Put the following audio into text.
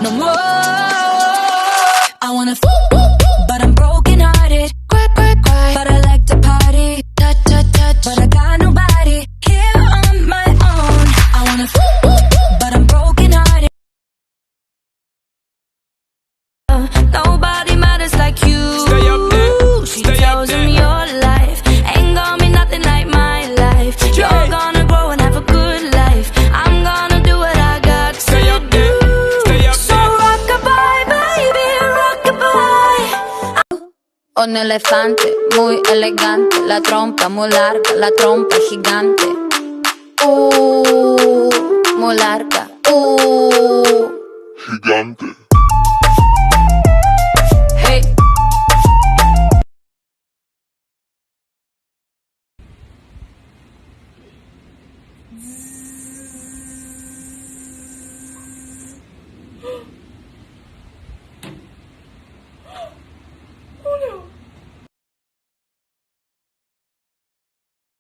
no more. I wanna but I'm broken hearted. Cry, cry, cry, but I like to party. Touch, touch, touch, but I got nobody here on my own. I wanna but I'm broken hearted. Nobody matters like you. Stay up there, She stay up tells there. him your life ain't gonna be nothing like my life. You're gonna grow and have a good life. I'm gonna do what I got to Stay up there, do. stay up So there. rockabye, baby, rockabye. Un elefante muy elegante, la trompa muy larga, la trompa gigante. Muy larga, Gigante.